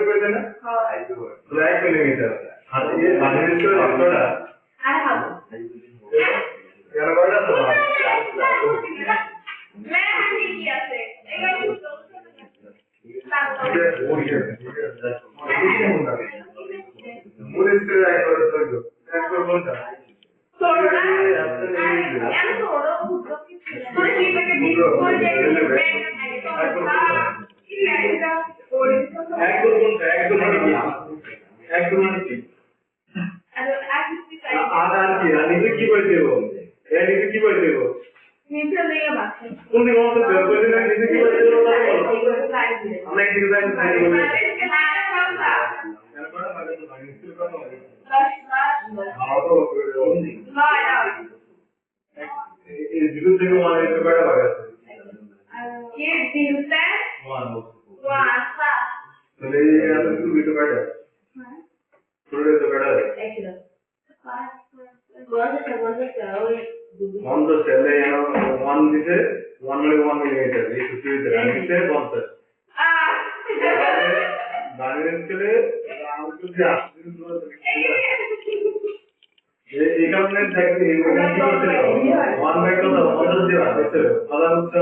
কইছে না হ্যাঁ 1 মিলিমিটার আর এই বাহিরের তো রাস্তাটা আর হাও কেন কয়টা তো मैं ठीक ही আছে এগুলো বুঝছো পুলিশের এক করে তো এক করে কোনটা তোরা আমি তোরা বুঝছো তোরা কি থেকে দিন করে দেখলে ব্যাংকে থাকে তোরা কি লাগা ওরে এক করে কোনটা এক করে মানে কি এক করে মানে কি আর আসিস তাই আর কি আর নিচে কি বলতে দেব এর নিচে কি বলতে দেব নিচে নিয়ে বাকি কোন দিকে মত বের করে না নিচে কি বলতে দেব আমরা একদিকে যাই না এই কারণে দেখি 1/1 কথা 50 দেওয়া হচ্ছে কথা হচ্ছে